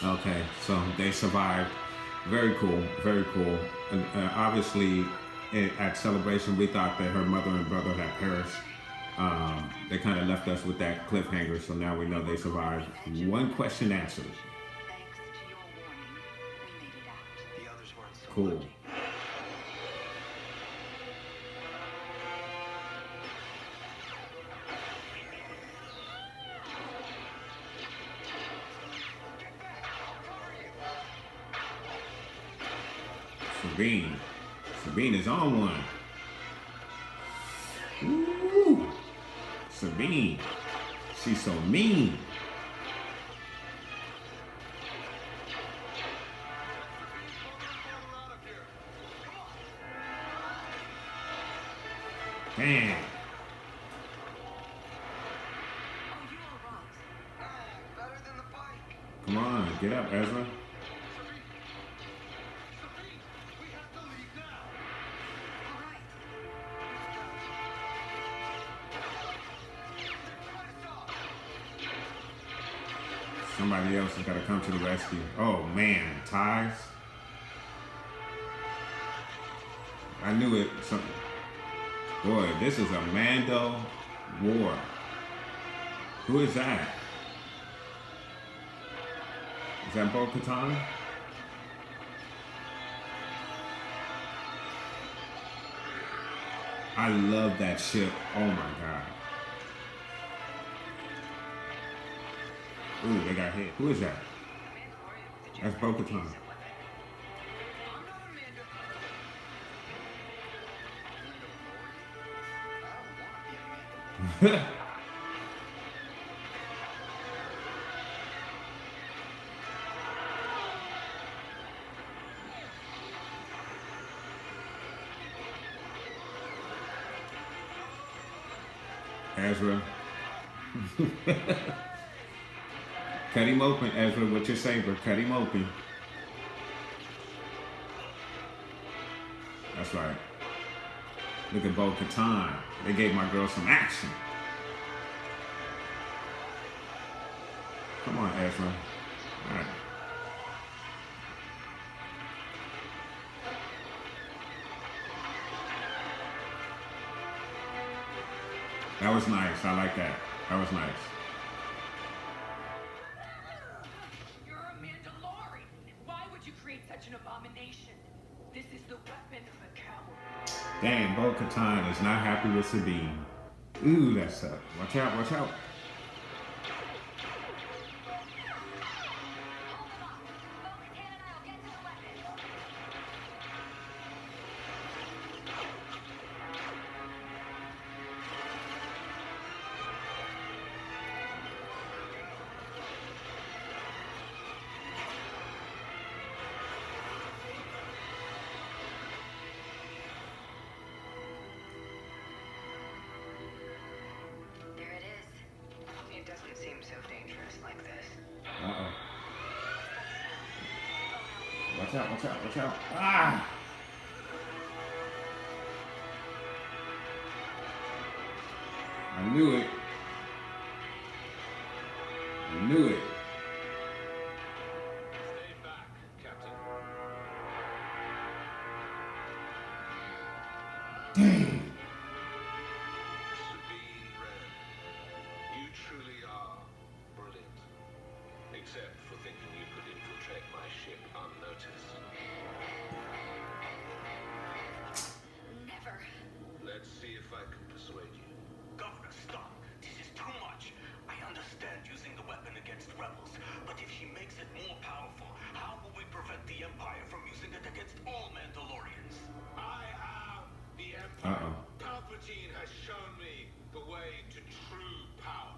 Okay, so they survived. Very cool, very cool. And obviously, at Celebration, we thought that her mother and brother had perished. They kind of left us with that cliffhanger, so now we know they survived. One question answered. Cool. Sabine. Sabine is on one. Ooh. Sabine. She's so mean. Damn. Come on, get up, Ezra. Somebody else has got to come to the rescue. Oh man, ties. I knew it. Something. Boy, this is a Mando war. Who is that? Is that Bo-Katan? I love that ship. Oh my god. Ooh, they got hit. Who is that? That's Bo-Katan. Ezra. Cut him open, Ezra, with your saber. Cut him open. That's right. Look at Bo-Katan. They gave my girl some action. Come on, Ezra. All right. That was nice. I like that. That was nice. You're a Mandalore. Why would you create such an abomination? This is the weapon of a coward. Dang, Bo-Katan is not happy with Sabine. Ooh, that sucks. Watch out, watch out. Uh-oh. Watch out, watch out, watch out. Ah! I knew it. I knew it. Stay back, Captain. Dang. Sabine Wren, you truly are brilliant. Except for thinking you could infiltrate my ship unnoticed. Never. Let's see if I can persuade you. Governor, stop. This is too much. I understand using the weapon against rebels, but if she makes it more powerful, how will we prevent the Empire from using it against all Mandalorians? I am the Empire. Uh-oh. Palpatine has shown me the way to true power.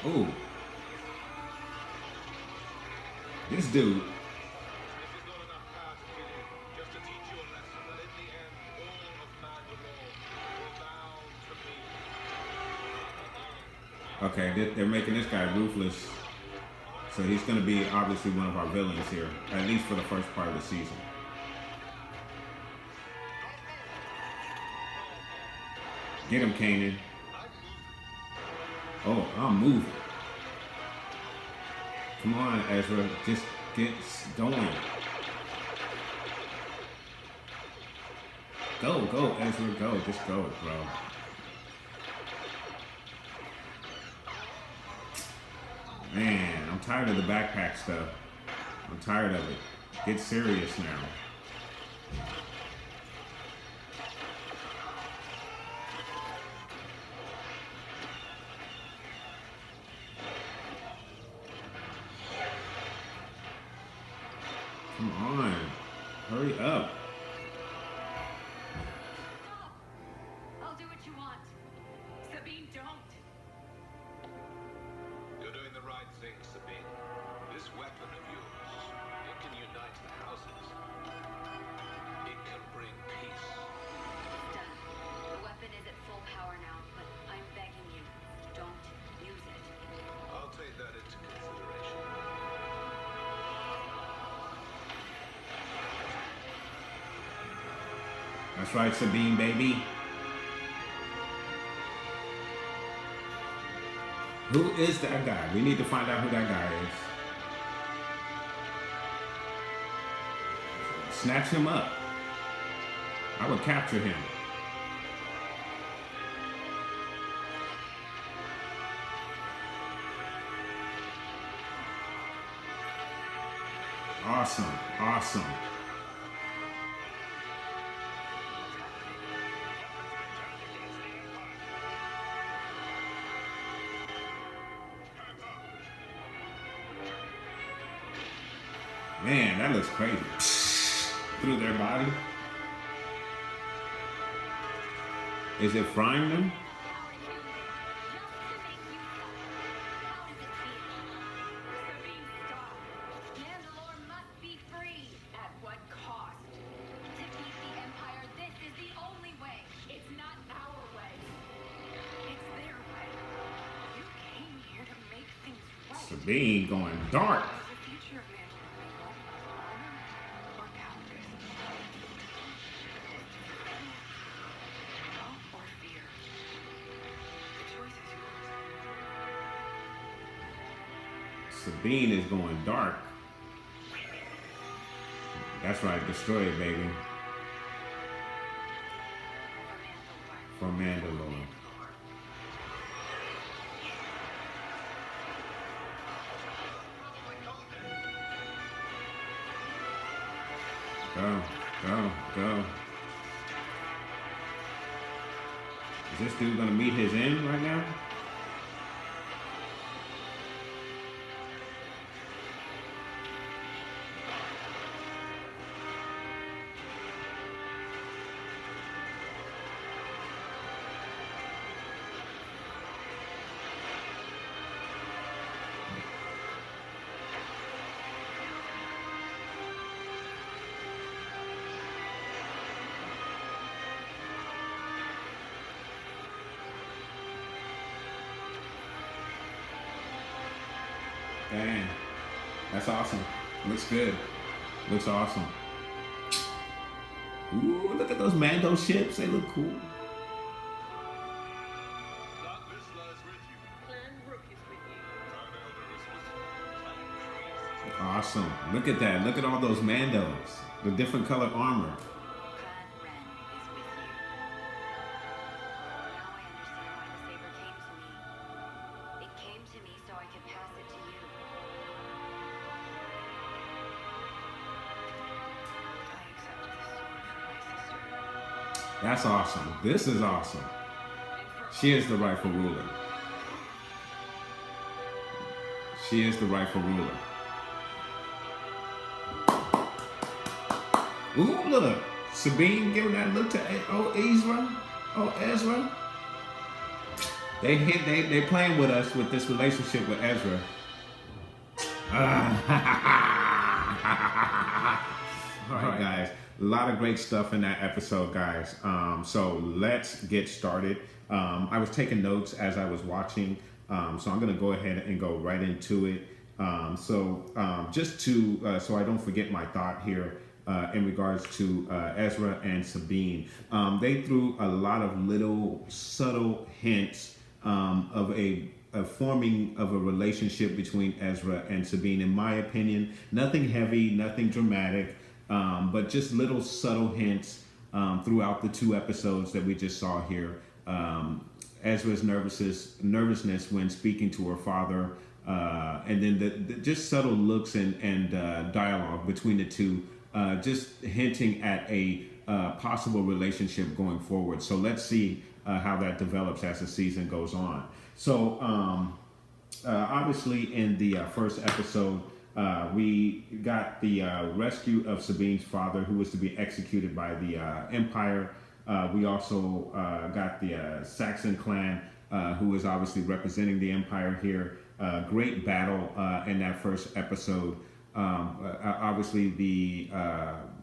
Ooh. This dude. This is not enough power to kill you, just to teach you a lesson that in the end, all of Mandalore will bow to Okay, they're making this guy ruthless. So he's going to be obviously one of our villains here, at least for the first part of the season. Get him, Kanan. Oh, I'm moving. Come on, Ezra. Just get going. Go, Ezra. Go. Just go, bro. Man, I'm tired of the backpack stuff. I'm tired of it. Get serious now. Come on. Hurry up. Stop! I'll do what you want. Sabine, don't. You're doing the right thing, Sabine. This weapon of yours, it can unite the houses. It can bring peace. It's done. The weapon is at full power now, but I'm begging you, don't use it. I'll take that into consideration. That's right, Sabine, baby. Who is that guy? We need to find out who that guy is. Snatch him up. I would capture him. Awesome, awesome. Man, that looks crazy. Through their body. Is it frying them? How are you? Just to make you suffer. How does it feel? Sabine, stop. Mandalore must be free. At what cost? To beat the Empire, this is the only way. It's not our way. It's their way. You came here to make things right. Sabine going dark. Is the future of Mandalore made up of honor or cowardice? Hope or fear? The choice is yours. Sabine is going dark. That's right, destroy it, baby. For Mandalore. Go. Is this dude gonna meet his end right now? Dang, that's awesome. Looks good. Looks awesome. Ooh, look at those Mando ships. They look cool. Darkness lies with you. Clan Rook is with you. Time Elder is with you. Time Crease is Awesome. Look at that. Look at all those Mandos. The different color armor. Clan Ren is with you. Now I understand why the saber came to me. It came to me so I could pass it to you. I accept this sword from my sister. That's awesome. This is awesome. And for She is the rightful ruler. She is the rightful ruler. Ooh, look. Sabine giving that look to Ezra. They playing with us with this relationship with Ezra. All right, guys. A lot of great stuff in that episode, guys. So let's get started. I was taking notes as I was watching. So I'm going to go ahead and go right into it. Just to, so I don't forget my thought here in regards to Ezra and Sabine, they threw a lot of little subtle hints of a forming of a relationship between Ezra and Sabine. In my opinion, nothing heavy, nothing dramatic, but just little subtle hints throughout the 2 episodes that we just saw here. Ezra's nervousness when speaking to her father, and then the just subtle looks and dialogue between the two, just hinting at a possible relationship going forward. So let's see how that develops as the season goes on. So obviously in the first episode, we got the rescue of Sabine's father, who was to be executed by the Empire. We also got the Saxon clan, who was obviously representing the Empire here. Great battle in that first episode. Obviously, the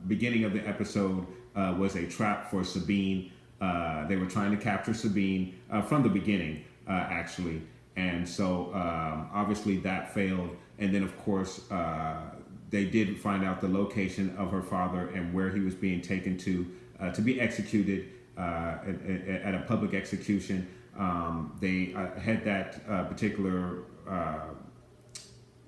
beginning of the episode was a trap for Sabine. They were trying to capture Sabine from the beginning, actually. And so obviously that failed. And then, of course, they did find out the location of her father and where he was being taken to be executed at a public execution. They had that particular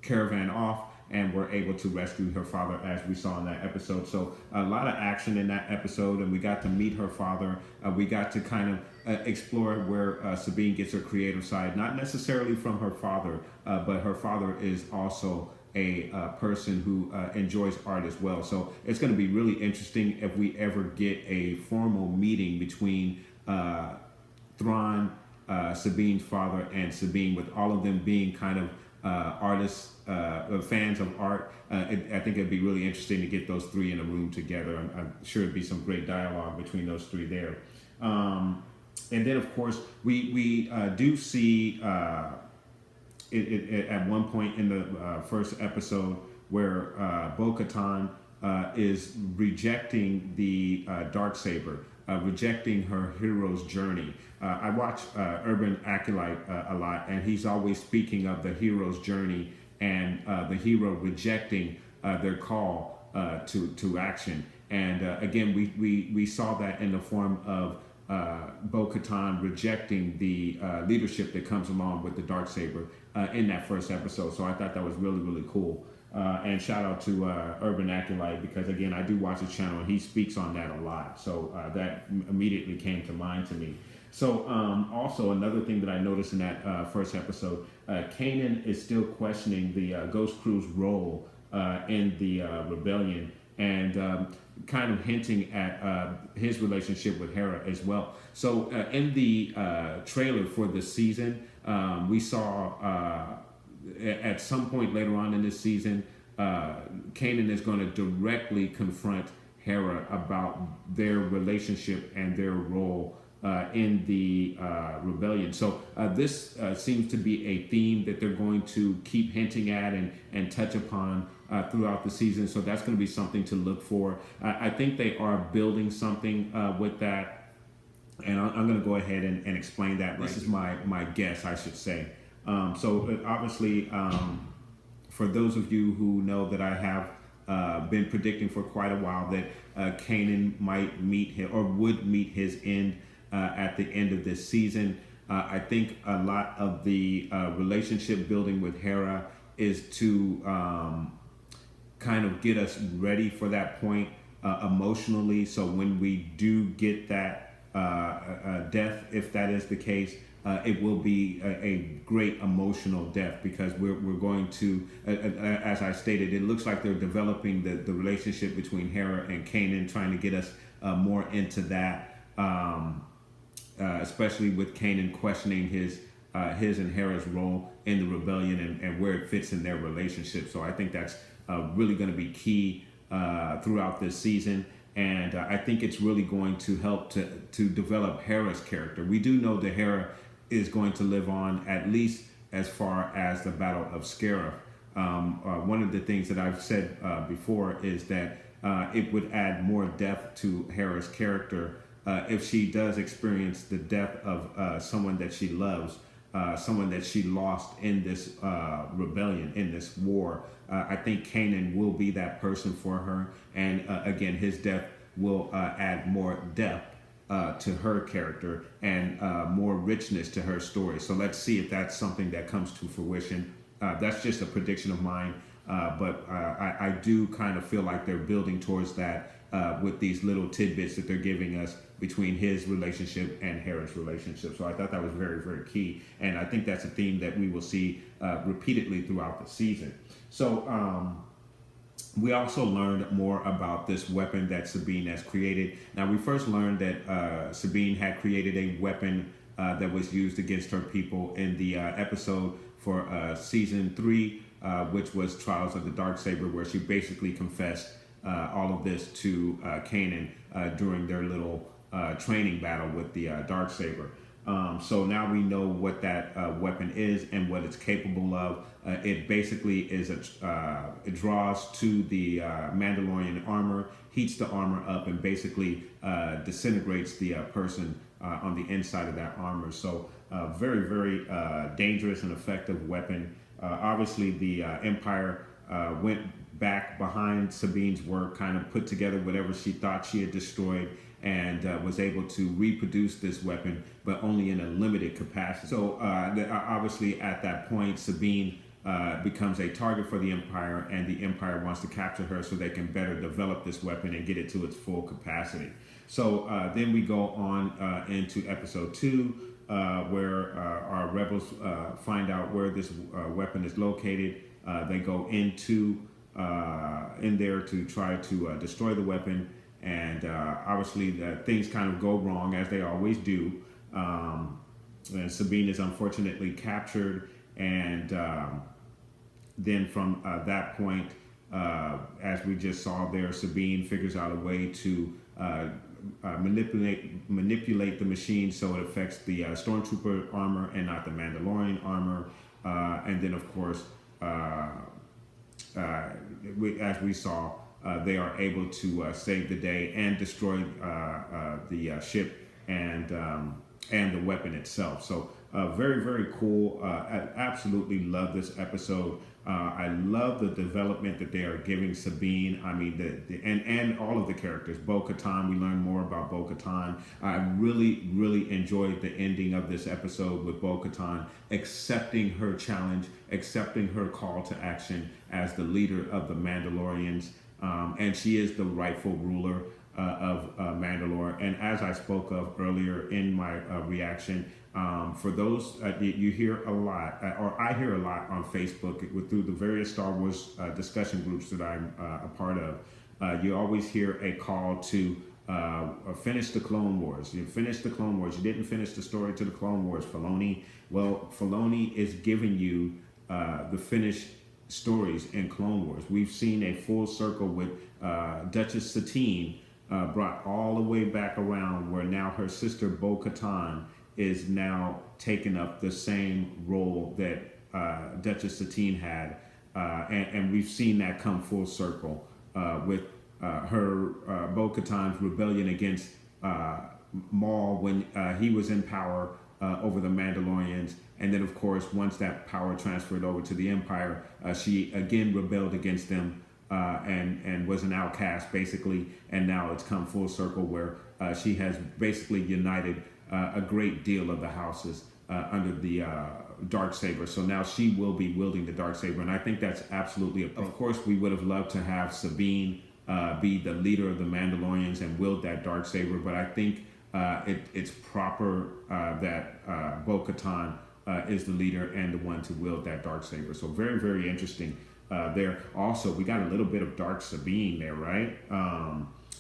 caravan off and were able to rescue her father, as we saw in that episode. So a lot of action in that episode, and we got to meet her father. We got to kind of explore where Sabine gets her creative side, not necessarily from her father, but her father is also a person who enjoys art as well. So it's going to be really interesting if we ever get a formal meeting between Thrawn, Sabine's father, and Sabine, with all of them being kind of artists, fans of art. I think it'd be really interesting to get those 3 in a room together. I'm sure it'd be some great dialogue between those 3 there. And then, of course, we do see it at one point in the first episode where Bo-Katan is rejecting the Darksaber, rejecting her hero's journey. I watch Urban Acolyte a lot, and he's always speaking of the hero's journey and the hero rejecting their call to action. And again, we saw that in the form of Bo-Katan rejecting the leadership that comes along with the Darksaber in that first episode. So I thought that was really, really cool. And shout out to Urban Acolyte, because again, I do watch his channel and he speaks on that a lot. So that immediately came to mind to me. So also another thing that I noticed in that first episode, Kanan is still questioning the Ghost Crew's role in the rebellion, and kind of hinting at his relationship with Hera as well. So in the trailer for this season, we saw at some point later on in this season, Kanan is going to directly confront Hera about their relationship and their role in the rebellion. So this seems to be a theme that they're going to keep hinting at and touch upon throughout the season. So that's going to be something to look for. I think they are building something with that. And I'm going to go ahead and explain that. This is my guess, I should say. So obviously, for those of you who know that I have been predicting for quite a while that Kanan might meet him or would meet his end at the end of this season. I think a lot of the relationship building with Hera is to kind of get us ready for that point emotionally. So when we do get that death, if that is the case, it will be a great emotional death, because we're going to, as I stated, it looks like they're developing the relationship between Hera and Kanan, trying to get us more into that, especially with Kanan questioning his and Hera's role in the rebellion and where it fits in their relationship. So I think that's really going to be key throughout this season. And I think it's really going to help to develop Hera's character. We do know that Hera is going to live on at least as far as the Battle of Scarif. One of the things that I've said before is that it would add more depth to Hera's character if she does experience the death of someone that she loves someone that she lost in this rebellion, in this war. I think Kanan will be that person for her. And again, his death will add more depth to her character and more richness to her story. So let's see if that's something that comes to fruition. That's just a prediction of mine. But I do kind of feel like they're building towards that with these little tidbits that they're giving us between his relationship and Herod's relationship. So I thought that was very, very key. And I think that's a theme that we will see repeatedly throughout the season. So we also learned more about this weapon that Sabine has created. Now, we first learned that Sabine had created a weapon that was used against her people in the episode for season 3, which was Trials of the Darksaber, where she basically confessed all of this to Kanan during their little training battle with the Darksaber. So now we know what that weapon is and what it's capable of. It basically is it draws to the Mandalorian armor, heats the armor up, and basically disintegrates the person on the inside of that armor. So very, very dangerous and effective weapon. Obviously, the Empire went back behind Sabine's work, kind of put together whatever she thought she had destroyed, and was able to reproduce this weapon, but only in a limited capacity. So obviously at that point, Sabine becomes a target for the Empire, and the Empire wants to capture her so they can better develop this weapon and get it to its full capacity. So then we go on into episode 2, where our rebels find out where this weapon is located. They go into in there to try to destroy the weapon. And obviously things kind of go wrong, as they always do. And Sabine is unfortunately captured. And then from that point, as we just saw there, Sabine figures out a way to manipulate the machine so it affects the Stormtrooper armor and not the Mandalorian armor. And then, of course, as we saw, they are able to save the day and destroy the ship and the weapon itself. So very, very cool. I absolutely love this episode. I love the development that they are giving Sabine. I mean, and all of the characters. Bo-Katan, we learn more about Bo-Katan. I really, really enjoyed the ending of this episode with Bo-Katan accepting her challenge, accepting her call to action as the leader of the Mandalorians. And she is the rightful ruler of Mandalore. And as I spoke of earlier in my reaction, for those you hear a lot, or I hear a lot on Facebook through the various Star Wars discussion groups that I'm a part of, you always hear a call to finish the Clone Wars. You finished the Clone Wars. You didn't finish the story to the Clone Wars, Filoni. Well, Filoni is giving you the finished stories in Clone Wars. We've seen a full circle with Duchess Satine brought all the way back around, where now her sister Bo-Katan is now taking up the same role that Duchess Satine had, and we've seen that come full circle with her Bo-Katan's rebellion against Maul when he was in power over the Mandalorians. And then, of course, once that power transferred over to the Empire, she again rebelled against them and was an outcast, basically. And now it's come full circle where she has basically united a great deal of the houses under the Darksaber. So now she will be wielding the Darksaber. And I think that's absolutely, of course, we would have loved to have Sabine be the leader of the Mandalorians and wield that Darksaber. But I think it's proper that Bo-Katan is the leader and the one to wield that Darksaber. So very, very interesting there. Also, we got a little bit of Dark Sabine there, right?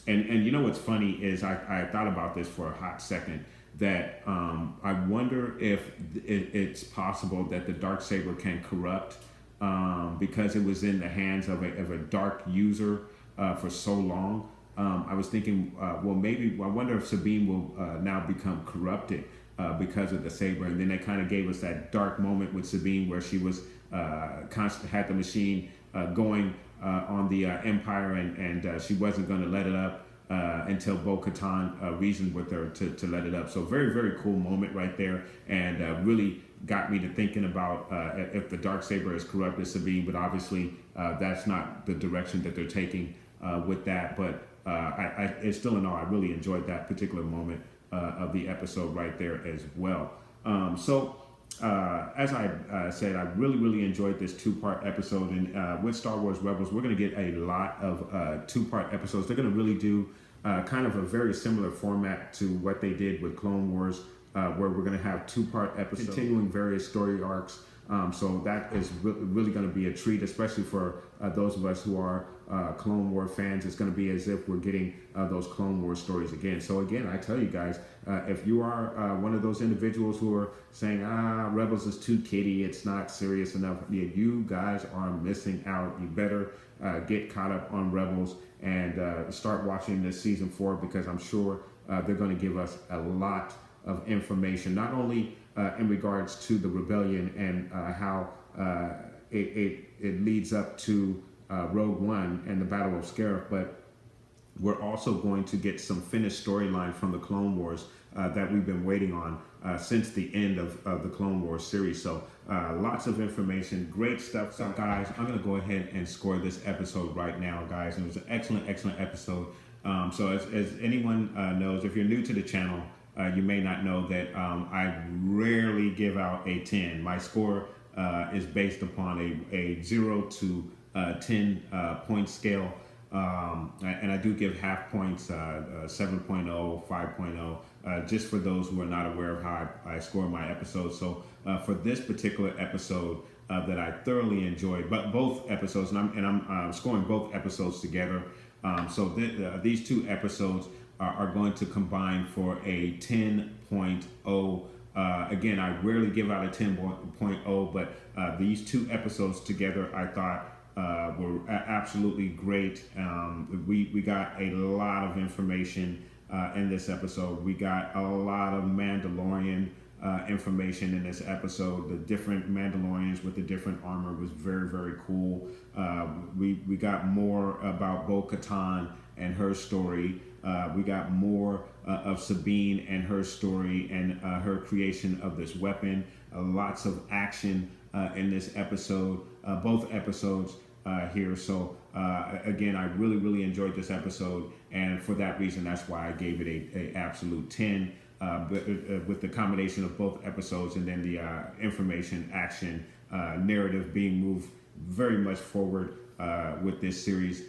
And you know what's funny is I thought about this for a hot second, that I wonder if it's possible that the Darksaber can corrupt because it was in the hands of a dark user for so long. I was thinking, well, maybe I wonder if Sabine will now become corrupted because of the saber. And then they kind of gave us that dark moment with Sabine where she was had the machine going on the Empire, and she wasn't going to let it up. until Bo-Katan reasoned with her to let it up. So very, very cool moment right there, and really got me to thinking about if the Darksaber is corrupted Sabine, but obviously that's not the direction that they're taking with that. But it's still in all, I really enjoyed that particular moment of the episode right there as well. As I said, I really, really enjoyed this two-part episode. And with Star Wars Rebels, we're going to get a lot of two-part episodes. They're going to really do kind of a very similar format to what they did with Clone Wars, where we're going to have two-part episodes, continuing various story arcs. So that is really going to be a treat, especially for those of us who are Clone War fans. It's going to be as if we're getting those Clone War stories again. So again, I tell you guys, if you are one of those individuals who are saying, Rebels is too kiddie, it's not serious enough, yeah, you guys are missing out. You better get caught up on Rebels and start watching this season 4, because I'm sure they're going to give us a lot of information, not only in regards to the rebellion and how it leads up to Rogue One and the Battle of Scarif, but we're also going to get some finished storyline from the Clone Wars that we've been waiting on since the end of the Clone Wars series. So lots of information, great stuff. So guys, I'm going to go ahead and score this episode right now, guys. It was an excellent, excellent episode. So as anyone knows, if you're new to the channel, you may not know that I rarely give out a 10. My score is based upon a 0 to 10 point scale. And I do give half points, 7.0, 5.0, just for those who are not aware of how I score my episodes. So for this particular episode that I thoroughly enjoyed, but both episodes, and I'm scoring both episodes together. So these two episodes are going to combine for a 10.0. Again, I rarely give out a 10.0, but these two episodes together I thought were absolutely great. We got a lot of information in this episode. We got a lot of Mandalorian information in this episode. The different Mandalorians with the different armor was very, very cool. We got more about Bo-Katan and her story. We got more of Sabine and her story and her creation of this weapon. Lots of action in this episode, both episodes here. So again, I really, really enjoyed this episode, and for that reason, that's why I gave it a absolute 10. But with the combination of both episodes and then the information, action, narrative being moved very much forward with this series,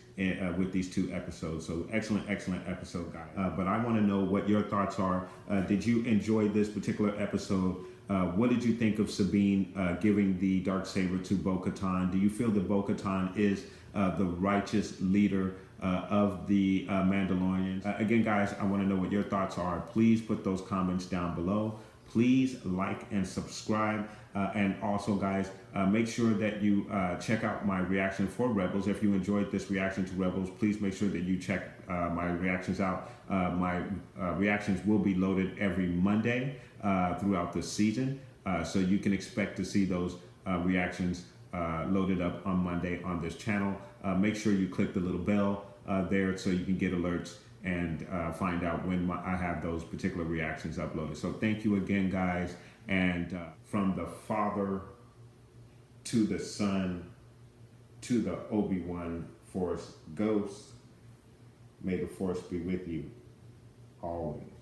with these two episodes. So excellent, excellent episode, guys. But I want to know what your thoughts are. Did you enjoy this particular episode? What did you think of Sabine giving the Darksaber to Bo-Katan? Do you feel that Bo-Katan is the righteous leader of the Mandalorians? Again, guys, I want to know what your thoughts are. Please put those comments down below. Please like and subscribe. And also, guys, make sure that you check out my reaction for Rebels. If you enjoyed this reaction to Rebels, please make sure that you check my reactions out. My reactions will be loaded every Monday throughout the season. So you can expect to see those reactions loaded up on Monday on this channel. Make sure you click the little bell there so you can get alerts and find out when I have those particular reactions uploaded. So thank you again, guys. And from the Father to the Son to the Obi-Wan Force Ghost, may the Force be with you always.